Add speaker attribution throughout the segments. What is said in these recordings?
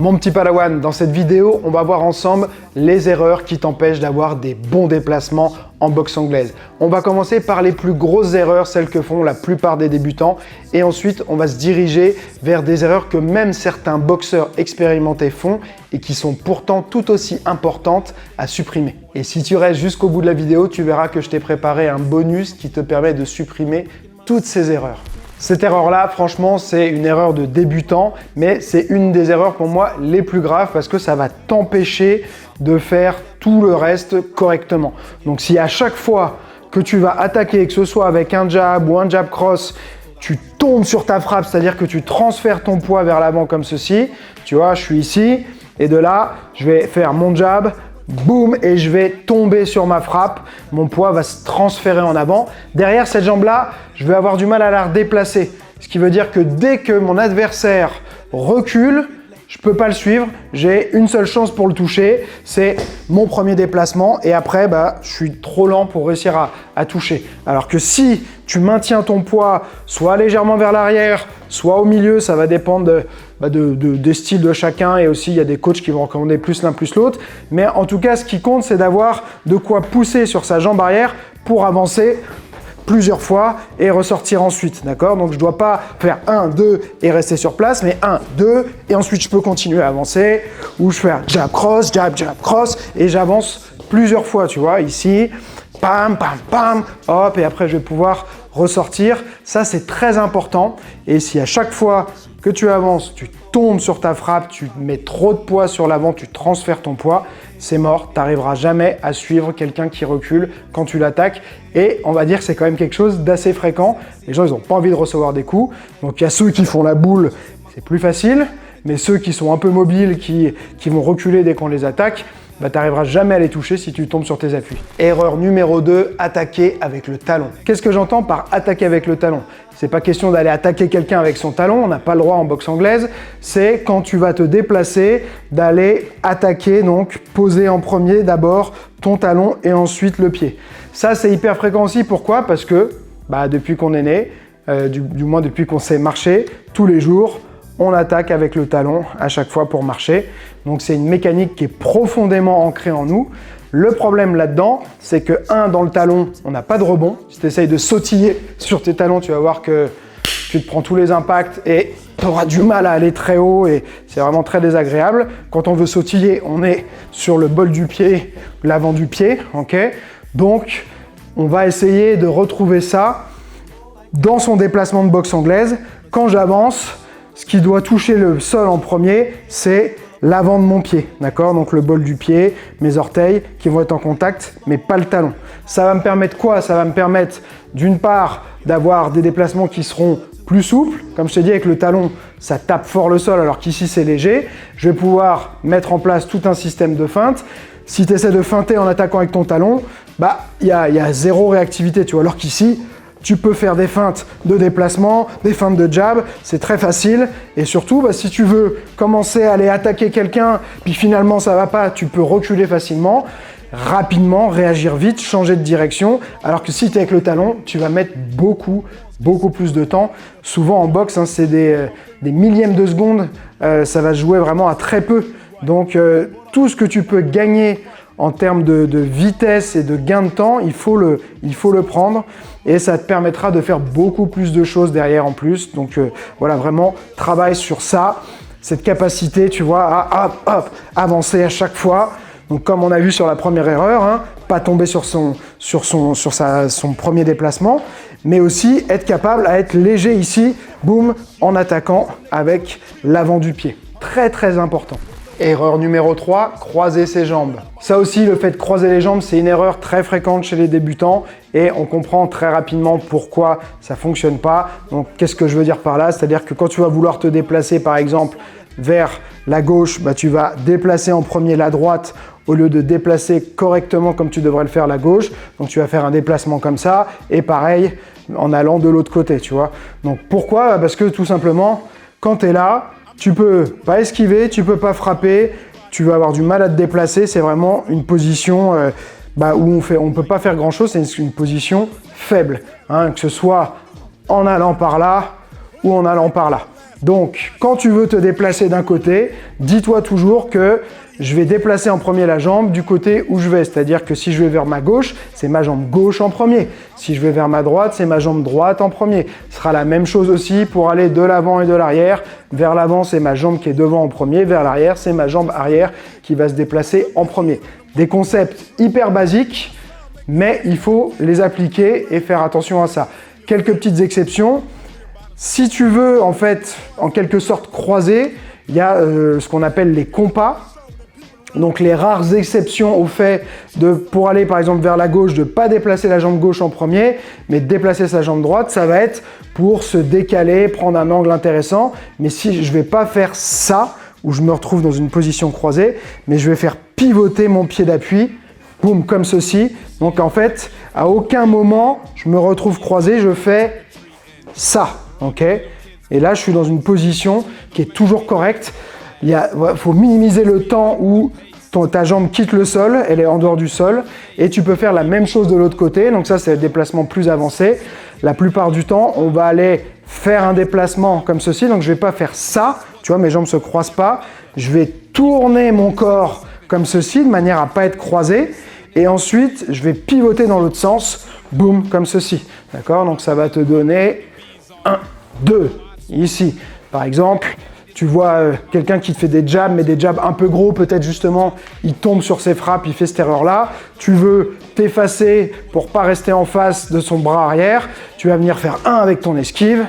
Speaker 1: Mon petit Padawan, dans cette vidéo, on va voir ensemble les erreurs qui t'empêchent d'avoir des bons déplacements en boxe anglaise. On va commencer par les plus grosses erreurs, celles que font la plupart des débutants, et ensuite on va se diriger vers des erreurs que même certains boxeurs expérimentés font et qui sont pourtant tout aussi importantes à supprimer. Et si tu restes jusqu'au bout de la vidéo, tu verras que je t'ai préparé un bonus qui te permet de supprimer toutes ces erreurs. Cette erreur-là, franchement, c'est une erreur de débutant, mais c'est une des erreurs pour moi les plus graves parce que ça va t'empêcher de faire tout le reste correctement. Donc si à chaque fois que tu vas attaquer, que ce soit avec un jab ou un jab cross, tu tombes sur ta frappe, c'est-à-dire que tu transfères ton poids vers l'avant comme ceci, tu vois, je suis ici, et de là, je vais faire mon jab, boum, et je vais tomber sur ma frappe, mon poids va se transférer en avant. Derrière cette jambe-là, je vais avoir du mal à la redéplacer. Ce qui veut dire que dès que mon adversaire recule, je ne peux pas le suivre, j'ai une seule chance pour le toucher, c'est mon premier déplacement et après, je suis trop lent pour réussir à toucher. Alors que si tu maintiens ton poids soit légèrement vers l'arrière, soit au milieu, ça va dépendre des styles de chacun et aussi il y a des coachs qui vont recommander plus l'un plus l'autre. Mais en tout cas, ce qui compte, c'est d'avoir de quoi pousser sur sa jambe arrière pour avancer plusieurs fois et ressortir ensuite, d'accord? Donc je ne dois pas faire 1, 2 et rester sur place, mais 1, 2 et ensuite je peux continuer à avancer ou je fais un jab cross et j'avance plusieurs fois, tu vois, ici, pam, pam, pam, hop, et après je vais pouvoir ressortir. Ça, c'est très important et si à chaque fois que tu avances, tu tombes sur ta frappe, tu mets trop de poids sur l'avant, tu transfères ton poids, c'est mort, tu n'arriveras jamais à suivre quelqu'un qui recule quand tu l'attaques. Et on va dire que c'est quand même quelque chose d'assez fréquent. Les gens, ils n'ont pas envie de recevoir des coups. Donc il y a ceux qui font la boule, c'est plus facile. Mais ceux qui sont un peu mobiles, qui vont reculer dès qu'on les attaque, tu n'arriveras jamais à les toucher si tu tombes sur tes appuis. Erreur numéro 2, attaquer avec le talon. Qu'est-ce que j'entends par attaquer avec le talon? C'est pas question d'aller attaquer quelqu'un avec son talon, on n'a pas le droit en boxe anglaise. C'est quand tu vas te déplacer, d'aller attaquer, donc poser en premier d'abord ton talon et ensuite le pied. Ça, c'est hyper fréquent aussi. Pourquoi? Parce que depuis qu'on est né, du moins depuis qu'on sait marcher, tous les jours, on attaque avec le talon à chaque fois pour marcher. Donc c'est une mécanique qui est profondément ancrée en nous. Le problème là-dedans, c'est que dans le talon, on n'a pas de rebond. Si tu essayes de sautiller sur tes talons, tu vas voir que tu te prends tous les impacts et tu auras du mal à aller très haut et c'est vraiment très désagréable. Quand on veut sautiller, on est sur le bol du pied, l'avant du pied, ok? Donc, on va essayer de retrouver ça dans son déplacement de boxe anglaise. Quand j'avance, ce qui doit toucher le sol en premier, c'est l'avant de mon pied, d'accord? Donc le bol du pied, mes orteils qui vont être en contact, mais pas le talon. Ça va me permettre quoi? Ça va me permettre d'une part d'avoir des déplacements qui seront plus souples. Comme je t'ai dit, avec le talon, ça tape fort le sol, alors qu'ici c'est léger. Je vais pouvoir mettre en place tout un système de feinte. Si tu essaies de feinter en attaquant avec ton talon, il y a zéro réactivité, tu vois, alors qu'ici, tu peux faire des feintes de déplacement, des feintes de jab, c'est très facile. Et surtout, si tu veux commencer à aller attaquer quelqu'un, puis finalement ça va pas, tu peux reculer facilement, rapidement, réagir vite, changer de direction. Alors que si tu es avec le talon, tu vas mettre beaucoup plus de temps. Souvent en boxe, c'est des millièmes de seconde, ça va se jouer vraiment à très peu. Donc tout ce que tu peux gagner en termes de vitesse et de gain de temps, il faut le prendre et ça te permettra de faire beaucoup plus de choses derrière en plus. Donc voilà, vraiment, travaille sur ça, cette capacité, tu vois, à avancer à chaque fois. Donc comme on a vu sur la première erreur, pas tomber sur son premier déplacement, mais aussi être capable à être léger ici, boum, en attaquant avec l'avant du pied. Très très important. Erreur numéro 3, croiser ses jambes. Ça aussi, le fait de croiser les jambes, c'est une erreur très fréquente chez les débutants et on comprend très rapidement pourquoi ça ne fonctionne pas. Donc, qu'est-ce que je veux dire par là? C'est-à-dire que quand tu vas vouloir te déplacer, par exemple, vers la gauche, tu vas déplacer en premier la droite au lieu de déplacer correctement comme tu devrais le faire la gauche. Donc, tu vas faire un déplacement comme ça et pareil en allant de l'autre côté, tu vois. Donc, pourquoi? Parce que tout simplement, quand tu es là, tu peux pas esquiver, tu peux pas frapper, tu vas avoir du mal à te déplacer. C'est vraiment une position où on peut pas faire grand chose, c'est une position faible, que ce soit en allant par là ou en allant par là. Donc, quand tu veux te déplacer d'un côté, dis-toi toujours que je vais déplacer en premier la jambe du côté où je vais. C'est-à-dire que si je vais vers ma gauche, c'est ma jambe gauche en premier. Si je vais vers ma droite, c'est ma jambe droite en premier. Ce sera la même chose aussi pour aller de l'avant et de l'arrière. Vers l'avant, c'est ma jambe qui est devant en premier. Vers l'arrière, c'est ma jambe arrière qui va se déplacer en premier. Des concepts hyper basiques, mais il faut les appliquer et faire attention à ça. Quelques petites exceptions. Si tu veux, en fait, en quelque sorte croiser, il y a ce qu'on appelle les compas. Donc les rares exceptions au fait de, pour aller par exemple vers la gauche, de ne pas déplacer la jambe gauche en premier, mais de déplacer sa jambe droite, ça va être pour se décaler, prendre un angle intéressant. Mais si je ne vais pas faire ça, où je me retrouve dans une position croisée, mais je vais faire pivoter mon pied d'appui, boum, comme ceci. Donc en fait, à aucun moment, je me retrouve croisé, je fais ça, ok? Et là, je suis dans une position qui est toujours correcte. Il faut minimiser le temps où ta jambe quitte le sol, elle est en dehors du sol, et tu peux faire la même chose de l'autre côté. Donc ça, c'est le déplacement plus avancé. La plupart du temps, on va aller faire un déplacement comme ceci. Donc je ne vais pas faire ça, tu vois, mes jambes ne se croisent pas. Je vais tourner mon corps comme ceci, de manière à ne pas être croisé. Et ensuite, je vais pivoter dans l'autre sens, boum, comme ceci. D'accord? Donc ça va te donner 1, 2, ici. Par exemple, tu vois quelqu'un qui te fait des jabs, mais des jabs un peu gros, peut-être justement, il tombe sur ses frappes, il fait cette erreur-là. Tu veux t'effacer pour pas rester en face de son bras arrière. Tu vas venir faire 1 avec ton esquive,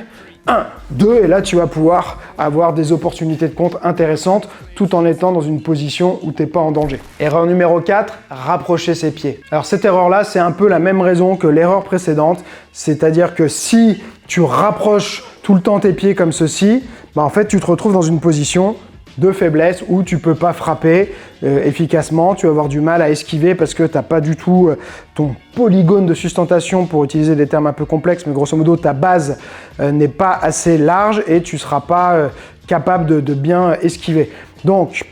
Speaker 1: 1, 2, et là tu vas pouvoir avoir des opportunités de contre intéressantes tout en étant dans une position où tu n'es pas en danger. Erreur numéro 4, rapprocher ses pieds. Alors cette erreur-là, c'est un peu la même raison que l'erreur précédente, c'est-à-dire que si tu rapproches tout le temps tes pieds comme ceci, en fait tu te retrouves dans une position de faiblesse où tu ne peux pas frapper efficacement, tu vas avoir du mal à esquiver parce que tu n'as pas du tout ton polygone de sustentation, pour utiliser des termes un peu complexes, mais grosso modo ta base n'est pas assez large et tu ne seras pas capable de bien esquiver. Donc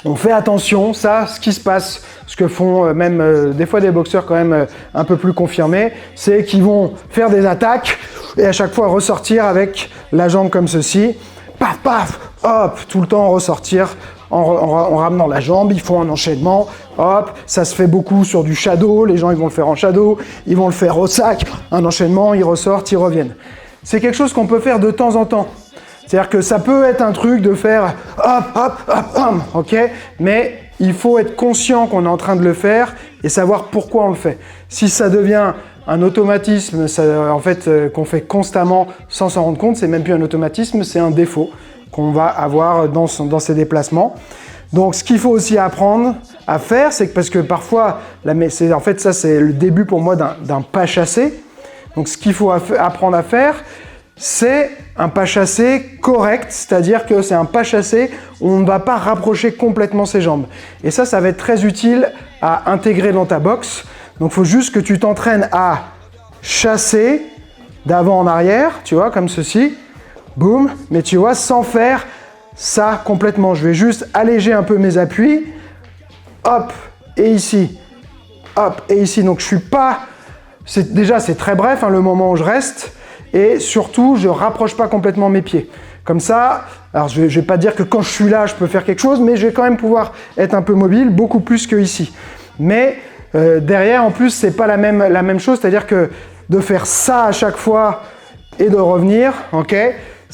Speaker 1: on fait attention, ça, ce qui se passe, ce que font même des fois des boxeurs quand même un peu plus confirmés, c'est qu'ils vont faire des attaques et à chaque fois ressortir avec la jambe comme ceci, paf, paf, hop, tout le temps ressortir en ramenant la jambe, ils font un enchaînement, hop, ça se fait beaucoup sur du shadow, les gens ils vont le faire en shadow, ils vont le faire au sac, un enchaînement, ils ressortent, ils reviennent. C'est quelque chose qu'on peut faire de temps en temps. C'est-à-dire que ça peut être un truc de faire hop, hop, hop, hop, ok? Mais il faut être conscient qu'on est en train de le faire et savoir pourquoi on le fait. Si ça devient un automatisme, en fait, qu'on fait constamment sans s'en rendre compte, c'est même plus un automatisme, c'est un défaut qu'on va avoir dans ces déplacements. Donc, ce qu'il faut aussi apprendre à faire, c'est que parce que parfois, en fait, ça c'est le début pour moi d'un pas chassé. Donc, ce qu'il faut apprendre à faire, c'est un pas chassé correct, c'est-à-dire que c'est un pas chassé où on ne va pas rapprocher complètement ses jambes. Et ça va être très utile à intégrer dans ta boxe. Donc, il faut juste que tu t'entraînes à chasser d'avant en arrière, tu vois, comme ceci, boum, mais tu vois, sans faire ça complètement. Je vais juste alléger un peu mes appuis, hop, et ici, hop, et ici. Donc, je suis pas... Déjà, c'est très bref, hein, le moment où je reste. Et surtout, je ne rapproche pas complètement mes pieds. Comme ça, alors je ne vais pas dire que quand je suis là, je peux faire quelque chose, mais je vais quand même pouvoir être un peu mobile, beaucoup plus que ici. Mais derrière, en plus, ce n'est pas la même chose, c'est-à-dire que de faire ça à chaque fois et de revenir, ok,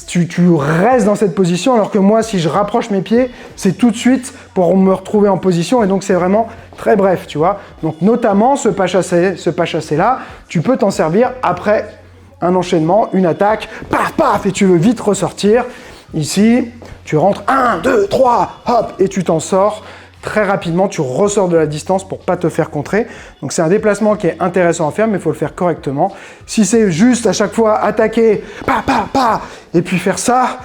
Speaker 1: tu restes dans cette position, alors que moi, si je rapproche mes pieds, c'est tout de suite pour me retrouver en position, et donc c'est vraiment très bref, tu vois. Donc notamment, ce pas chassé-là, tu peux t'en servir après un enchaînement, une attaque, paf, paf, et tu veux vite ressortir. Ici, tu rentres 1, 2, 3, hop, et tu t'en sors très rapidement, tu ressors de la distance pour pas te faire contrer. Donc c'est un déplacement qui est intéressant à faire, mais il faut le faire correctement. Si c'est juste à chaque fois attaquer, pa, pa, pa, et puis faire ça,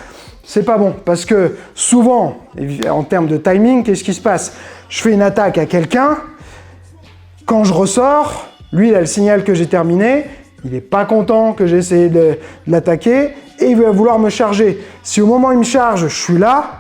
Speaker 1: c'est pas bon. Parce que souvent, en termes de timing, qu'est-ce qui se passe? Je fais une attaque à quelqu'un, quand je ressors, lui il a le signal que j'ai terminé, il n'est pas content que j'ai essayé de l'attaquer et il va vouloir me charger. Si au moment où il me charge, je suis là,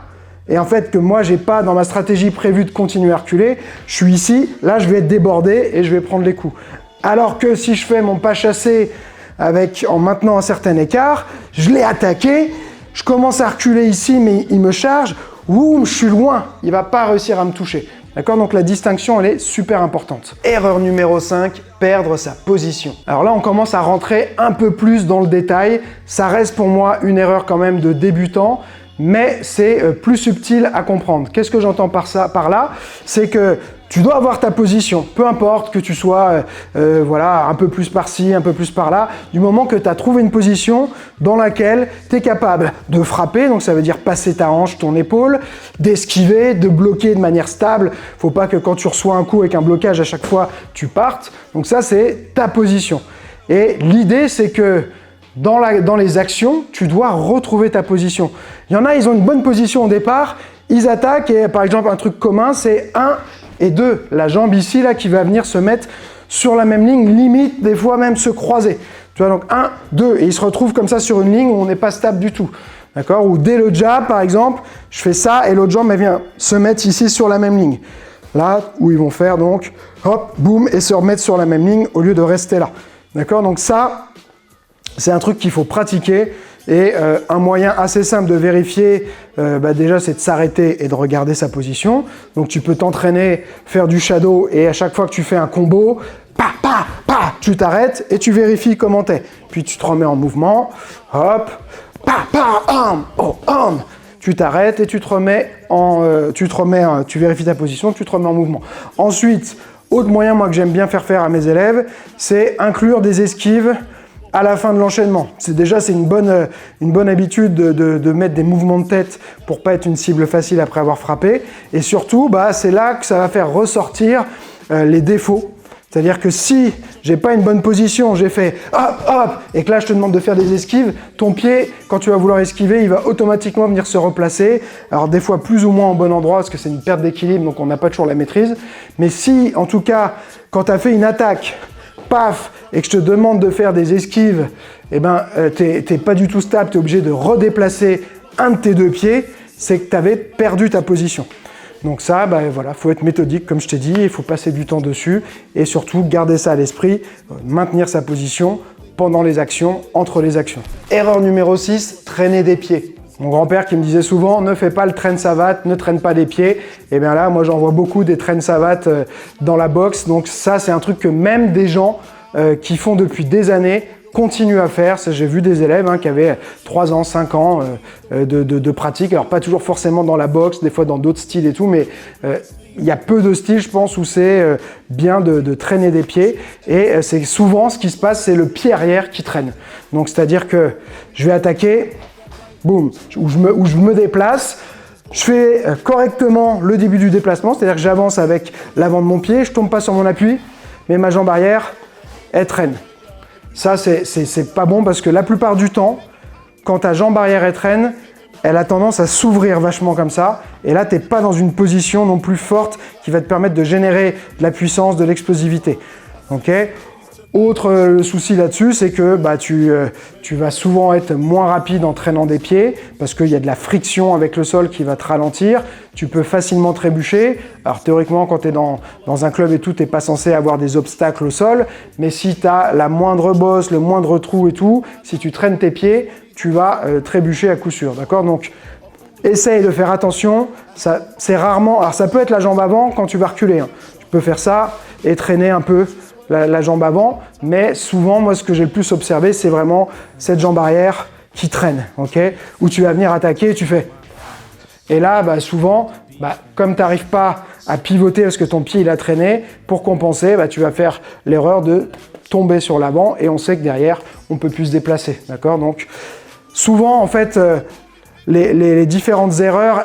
Speaker 1: et en fait que moi, je n'ai pas dans ma stratégie prévu de continuer à reculer, je suis ici, là, je vais être débordé et je vais prendre les coups. Alors que si je fais mon pas chassé en maintenant un certain écart, je l'ai attaqué, je commence à reculer ici, mais il me charge, ouh, je suis loin, il ne va pas réussir à me toucher. D'accord? Donc la distinction, elle est super importante. Erreur numéro 5, perdre sa position. Alors là, on commence à rentrer un peu plus dans le détail. Ça reste pour moi une erreur quand même de débutant, mais c'est plus subtil à comprendre. Qu'est-ce que j'entends par là? C'est que tu dois avoir ta position, peu importe que tu sois voilà, un peu plus par-ci, un peu plus par-là, du moment que tu as trouvé une position dans laquelle tu es capable de frapper, donc ça veut dire passer ta hanche, ton épaule, d'esquiver, de bloquer de manière stable. Faut pas que quand tu reçois un coup avec un blocage à chaque fois, tu partes. Donc ça, c'est ta position. Et l'idée, c'est que dans les actions, tu dois retrouver ta position. Il y en a, ils ont une bonne position au départ, ils attaquent et par exemple, un truc commun, c'est 1 et 2. La jambe ici, là, qui va venir se mettre sur la même ligne, limite, des fois même se croiser. Tu vois, donc 1, 2, et ils se retrouvent comme ça sur une ligne où on n'est pas stable du tout. D'accord? Ou dès le jab, par exemple, je fais ça et l'autre jambe, elle vient se mettre ici sur la même ligne. Là, où ils vont faire donc, hop, boum, et se remettre sur la même ligne au lieu de rester là. D'accord? Donc ça, c'est un truc qu'il faut pratiquer. Et un moyen assez simple de vérifier, déjà, c'est de s'arrêter et de regarder sa position. Donc tu peux t'entraîner, faire du shadow et à chaque fois que tu fais un combo, tu t'arrêtes et tu vérifies comment t'es. Puis tu te remets en mouvement, hop, tu t'arrêtes et tu vérifies ta position, tu te remets en mouvement. Ensuite, autre moyen moi que j'aime bien faire à mes élèves, c'est inclure des esquives à la fin de l'enchaînement. C'est une bonne habitude de mettre des mouvements de tête pour pas être une cible facile après avoir frappé. Et surtout, c'est là que ça va faire ressortir les défauts. C'est-à-dire que si j'ai pas une bonne position, j'ai fait hop, hop, et que là je te demande de faire des esquives, ton pied, quand tu vas vouloir esquiver, il va automatiquement venir se replacer. Alors des fois plus ou moins au bon endroit, parce que c'est une perte d'équilibre, donc on n'a pas toujours la maîtrise. Mais si, en tout cas, quand tu as fait une attaque, paf, et que je te demande de faire des esquives, t'es pas du tout stable, tu es obligé de redéplacer un de tes deux pieds, c'est que tu avais perdu ta position. Donc ça, voilà, faut être méthodique, comme je t'ai dit, il faut passer du temps dessus, et surtout garder ça à l'esprit, maintenir sa position pendant les actions, entre les actions. Erreur numéro 6, traîner des pieds. Mon grand-père qui me disait souvent, ne fais pas le traîne savate, ne traîne pas des pieds. Et bien là, moi j'en vois beaucoup des traînes savates dans la boxe, donc ça c'est un truc que même des gens qui font depuis des années continuent à faire. J'ai vu des élèves qui avaient 3 ans, 5 ans de pratique. Alors pas toujours forcément dans la boxe, des fois dans d'autres styles et tout, mais il y a peu de styles, je pense, où c'est bien de traîner des pieds. Et c'est souvent ce qui se passe, c'est le pied arrière qui traîne. Donc c'est-à-dire que je vais attaquer, boum, où je me déplace, je fais correctement le début du déplacement, c'est-à-dire que j'avance avec l'avant de mon pied, je tombe pas sur mon appui, mais ma jambe arrière, elle traîne. Ça, c'est pas bon parce que la plupart du temps, quand ta jambe arrière elle traîne, elle a tendance à s'ouvrir vachement comme ça. Et là, tu n'es pas dans une position non plus forte qui va te permettre de générer de la puissance, de l'explosivité. Okay ? Autre souci là-dessus, c'est que tu vas souvent être moins rapide en traînant des pieds parce qu'il y a de la friction avec le sol qui va te ralentir. Tu peux facilement trébucher. Alors théoriquement, quand tu es dans un club et tout, tu n'es pas censé avoir des obstacles au sol. Mais si tu as la moindre bosse, le moindre trou et tout, si tu traînes tes pieds, tu vas trébucher à coup sûr. D'accord ? Donc, essaye de faire attention. C'est rarement... Alors ça peut être la jambe avant quand tu vas reculer. Tu peux faire ça et traîner un peu la jambe avant, mais souvent, moi, ce que j'ai le plus observé, c'est vraiment cette jambe arrière qui traîne, okay ? Où tu vas venir attaquer et tu fais. Et là, souvent, comme tu n'arrives pas à pivoter parce que ton pied il a traîné, pour compenser, tu vas faire l'erreur de tomber sur l'avant et on sait que derrière, on ne peut plus se déplacer, d'accord ? Donc, souvent, en fait, les différentes erreurs,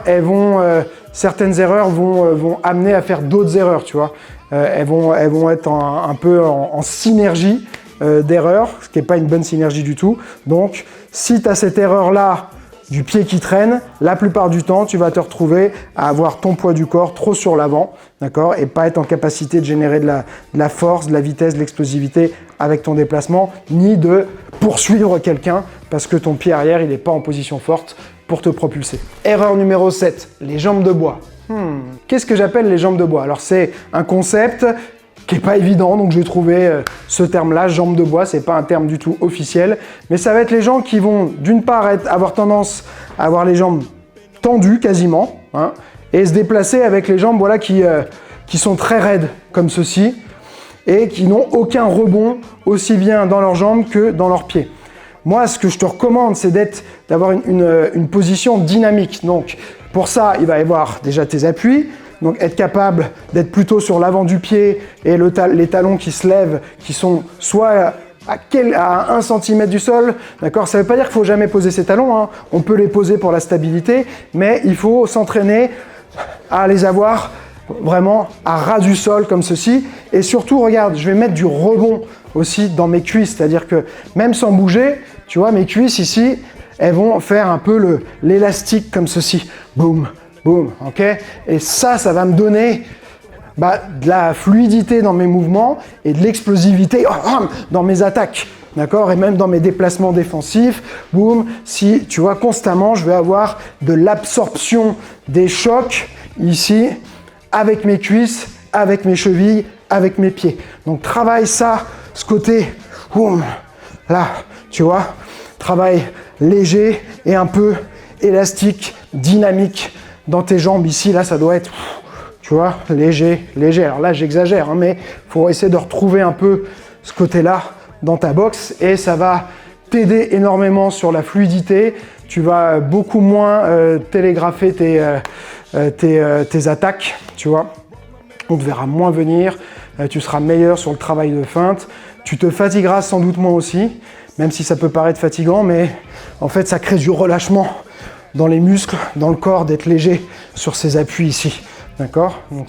Speaker 1: certaines erreurs vont amener à faire d'autres erreurs, tu vois. Elles vont être un peu en synergie d'erreurs, ce qui n'est pas une bonne synergie du tout. Donc, si tu as cette erreur-là du pied qui traîne, la plupart du temps, tu vas te retrouver à avoir ton poids du corps trop sur l'avant, d'accord, et pas être en capacité de générer de la force, de la vitesse, de l'explosivité avec ton déplacement, ni de poursuivre quelqu'un parce que ton pied arrière, il n'est pas en position forte pour te propulser. Erreur numéro 7, les jambes de bois. Qu'est-ce que j'appelle les jambes de bois? Alors c'est un concept qui est pas évident, donc j'ai trouvé ce terme-là, jambe de bois, c'est pas un terme du tout officiel, mais ça va être les gens qui vont d'une part avoir tendance à avoir les jambes tendues quasiment, hein, et se déplacer avec les jambes voilà, qui sont très raides, comme ceci, et qui n'ont aucun rebond aussi bien dans leurs jambes que dans leurs pieds. Moi, ce que je te recommande, c'est d'avoir une position dynamique. Donc, pour ça, il va y avoir déjà tes appuis. Donc, être capable d'être plutôt sur l'avant du pied et les talons qui se lèvent, qui sont soit à 1 cm du sol. D'accord ? Ça ne veut pas dire qu'il ne faut jamais poser ses talons, hein. On peut les poser pour la stabilité, mais il faut s'entraîner à les avoir vraiment à ras du sol comme ceci. Et surtout, regarde, je vais mettre du rebond aussi dans mes cuisses. C'est-à-dire que même sans bouger, tu vois, mes cuisses ici, elles vont faire un peu l'élastique comme ceci. Boum, boum, ok ? Et ça va me donner de la fluidité dans mes mouvements et de l'explosivité dans mes attaques. D'accord ? Et même dans mes déplacements défensifs, boum, si tu vois constamment, je vais avoir de l'absorption des chocs ici, avec mes cuisses, avec mes chevilles, avec mes pieds. Donc travaille ça, ce côté, boum, là, tu vois, travail léger et un peu élastique, dynamique dans tes jambes ici, là ça doit être, tu vois, léger. Alors là j'exagère, hein, mais il faut essayer de retrouver un peu ce côté-là dans ta boxe et ça va t'aider énormément sur la fluidité. Tu vas beaucoup moins télégrapher tes attaques, tu vois. On te verra moins venir, tu seras meilleur sur le travail de feinte. Tu te fatigueras sans doute moins aussi, même si ça peut paraître fatigant, mais en fait ça crée du relâchement dans les muscles, dans le corps, d'être léger sur ces appuis ici. D'accord ? Donc,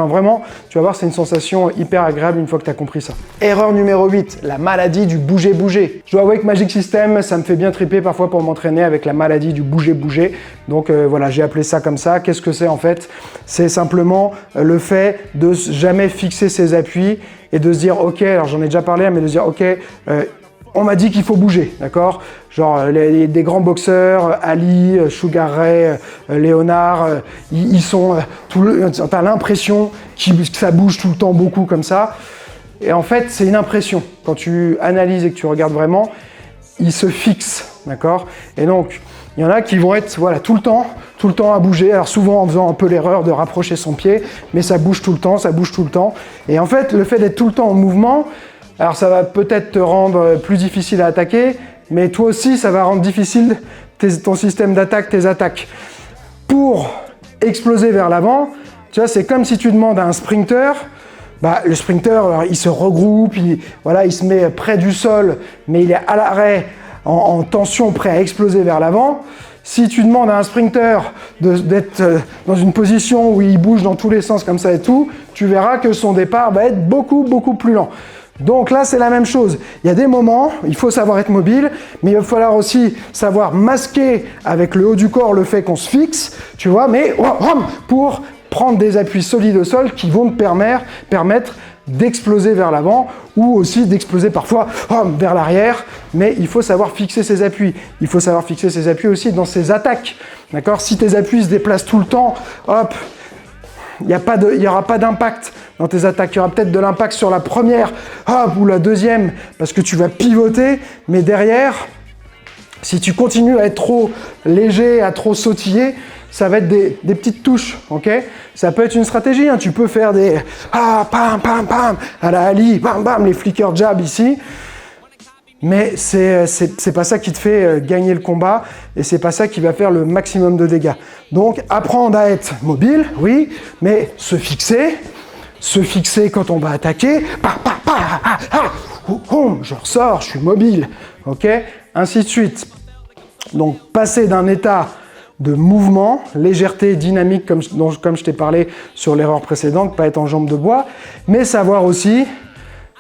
Speaker 1: vraiment, tu vas voir, c'est une sensation hyper agréable une fois que tu as compris ça. Erreur numéro 8, la maladie du bouger-bouger. Je dois avouer que Magic System, ça me fait bien triper parfois pour m'entraîner avec la maladie du bouger-bouger. Donc voilà, j'ai appelé ça comme ça. Qu'est-ce que c'est en fait ? C'est simplement le fait de jamais fixer ses appuis et de se dire, ok, alors j'en ai déjà parlé, mais de se dire, ok, on m'a dit qu'il faut bouger, d'accord ? Genre des grands boxeurs, Ali, Sugar Ray, Léonard, ils sont... t'as l'impression que ça bouge tout le temps beaucoup comme ça. Et en fait, c'est une impression. Quand tu analyses et que tu regardes vraiment, ils se fixent, d'accord ? Et donc, il y en a qui vont être tout le temps à bouger. Alors souvent en faisant un peu l'erreur de rapprocher son pied, mais ça bouge tout le temps. Et en fait, le fait d'être tout le temps en mouvement, alors ça va peut-être te rendre plus difficile à attaquer, mais toi aussi ça va rendre difficile ton système d'attaque, tes attaques. Pour exploser vers l'avant, tu vois, c'est comme si tu demandes à un sprinter, le sprinter alors, il se regroupe, il se met près du sol, mais il est à l'arrêt, en tension, prêt à exploser vers l'avant. Si tu demandes à un sprinter d'être dans une position où il bouge dans tous les sens comme ça et tout, tu verras que son départ va être beaucoup, beaucoup plus lent. Donc là, c'est la même chose. Il y a des moments, il faut savoir être mobile, mais il va falloir aussi savoir masquer avec le haut du corps le fait qu'on se fixe, tu vois, mais pour prendre des appuis solides au sol qui vont te permettre d'exploser vers l'avant ou aussi d'exploser parfois vers l'arrière, mais il faut savoir fixer ses appuis. Il faut savoir fixer ses appuis aussi dans ses attaques, d'accord ? Si tes appuis se déplacent tout le temps, il n'y aura pas d'impact dans tes attaques. Il y aura peut-être de l'impact sur la première ou la deuxième parce que tu vas pivoter, mais derrière, si tu continues à être trop léger, à trop sautiller, ça va être des petites touches, ok ? Ça peut être une stratégie, hein. Tu peux faire des pam, pam, pam, à la Ali, bam, bam, les flicker jab ici. Mais c'est pas ça qui te fait gagner le combat et c'est pas ça qui va faire le maximum de dégâts. Donc apprendre à être mobile, oui, mais se fixer quand on va attaquer, je ressors, je suis mobile, ok ? Ainsi de suite. Donc passer d'un état de mouvement, légèreté, dynamique, comme je t'ai parlé sur l'erreur précédente, pas être en jambe de bois, mais savoir aussi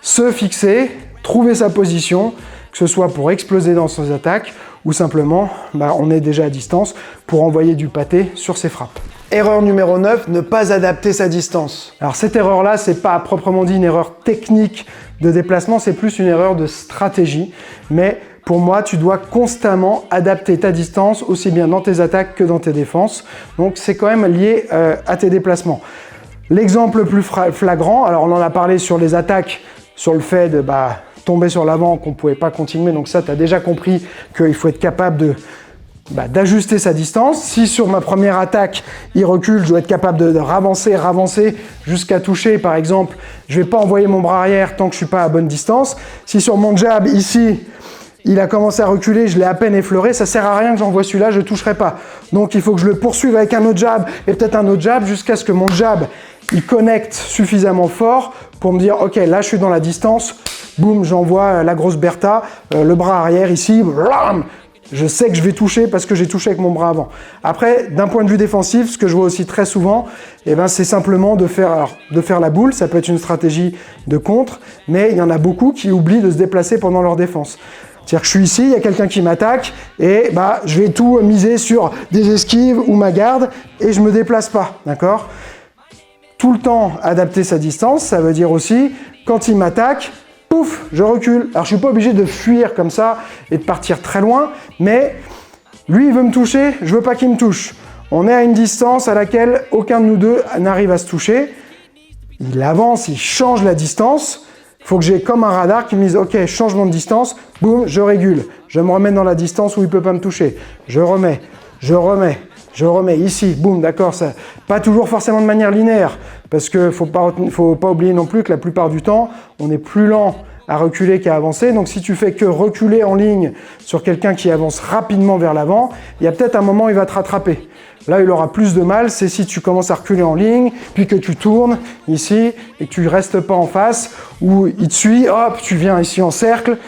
Speaker 1: se fixer, trouver sa position, que ce soit pour exploser dans ses attaques ou simplement, on est déjà à distance pour envoyer du pâté sur ses frappes. Erreur numéro 9, ne pas adapter sa distance. Alors cette erreur-là, c'est pas à proprement dit une erreur technique de déplacement, c'est plus une erreur de stratégie, mais pour moi, tu dois constamment adapter ta distance, aussi bien dans tes attaques que dans tes défenses. Donc c'est quand même lié à tes déplacements. L'exemple le plus flagrant, alors on en a parlé sur les attaques, sur le fait de tomber sur l'avant, qu'on ne pouvait pas continuer, donc ça tu as déjà compris qu'il faut être capable d'ajuster sa distance. Si sur ma première attaque, il recule, je dois être capable de ravancer jusqu'à toucher. Par exemple, je ne vais pas envoyer mon bras arrière tant que je ne suis pas à bonne distance. Si sur mon jab, ici, il a commencé à reculer, je l'ai à peine effleuré, ça ne sert à rien que j'envoie celui-là, je ne toucherai pas. Donc il faut que je le poursuive avec un autre jab et peut-être un autre jab jusqu'à ce que mon jab, il connecte suffisamment fort pour me dire, ok, là je suis dans la distance, boum, j'envoie la grosse Bertha, le bras arrière ici, blam, je sais que je vais toucher parce que j'ai touché avec mon bras avant. Après, d'un point de vue défensif, ce que je vois aussi très souvent, c'est simplement de faire la boule. Ça peut être une stratégie de contre, mais il y en a beaucoup qui oublient de se déplacer pendant leur défense. C'est-à-dire que je suis ici, il y a quelqu'un qui m'attaque, et je vais tout miser sur des esquives ou ma garde, et je ne me déplace pas, d'accord ? Tout le temps adapter sa distance, ça veut dire aussi, quand il m'attaque, pouf, je recule. Alors je ne suis pas obligé de fuir comme ça et de partir très loin, mais lui il veut me toucher, je ne veux pas qu'il me touche. On est à une distance à laquelle aucun de nous deux n'arrive à se toucher. Il avance, il change la distance. Il faut que j'ai comme un radar qui me dise, ok, changement de distance, boum, je régule. Je me remets dans la distance où il ne peut pas me toucher. Je remets ici, boum, d'accord, ça, pas toujours forcément de manière linéaire, parce que faut pas oublier non plus que la plupart du temps, on est plus lent à reculer qu'à avancer. Donc si tu fais que reculer en ligne sur quelqu'un qui avance rapidement vers l'avant, il y a peut-être un moment où il va te rattraper. Là, il aura plus de mal, c'est si tu commences à reculer en ligne, puis que tu tournes ici, et que tu restes pas en face, ou il te suit, hop, tu viens ici en cercle.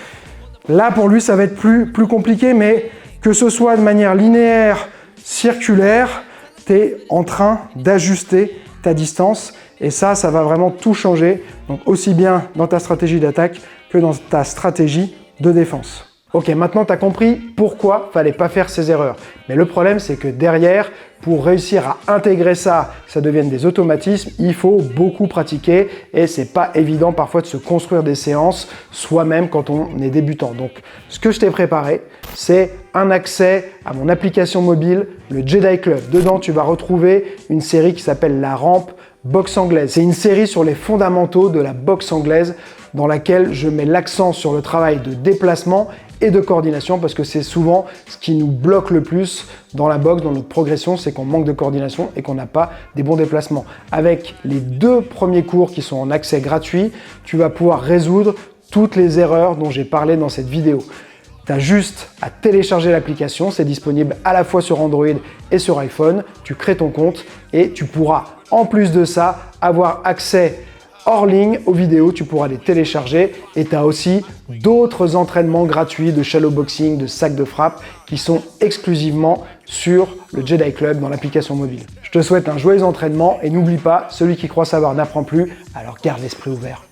Speaker 1: Là, pour lui, ça va être plus compliqué, mais que ce soit de manière linéaire, circulaire, tu es en train d'ajuster ta distance et ça va vraiment tout changer, donc aussi bien dans ta stratégie d'attaque que dans ta stratégie de défense. Ok, maintenant tu as compris pourquoi il fallait pas faire ces erreurs. Mais le problème, c'est que derrière, pour réussir à intégrer ça, que ça devienne des automatismes, il faut beaucoup pratiquer et c'est pas évident parfois de se construire des séances soi-même quand on est débutant. Donc, ce que je t'ai préparé, c'est un accès à mon application mobile, le Jedi Club. Dedans, tu vas retrouver une série qui s'appelle La Rampe Boxe Anglaise. C'est une série sur les fondamentaux de la boxe anglaise dans laquelle je mets l'accent sur le travail de déplacement et de coordination parce que c'est souvent ce qui nous bloque le plus dans la boxe, dans notre progression, c'est qu'on manque de coordination et qu'on n'a pas des bons déplacements. Avec les 2 premiers cours qui sont en accès gratuit, tu vas pouvoir résoudre toutes les erreurs dont j'ai parlé dans cette vidéo. Tu as juste à télécharger l'application, c'est disponible à la fois sur Android et sur iPhone. Tu crées ton compte et tu pourras, en plus de ça, avoir accès hors ligne aux vidéos, tu pourras les télécharger et tu as aussi d'autres entraînements gratuits de shallow boxing, de sac de frappe qui sont exclusivement sur le Jedi Club dans l'application mobile. Je te souhaite un joyeux entraînement et n'oublie pas, celui qui croit savoir n'apprend plus, alors garde l'esprit ouvert.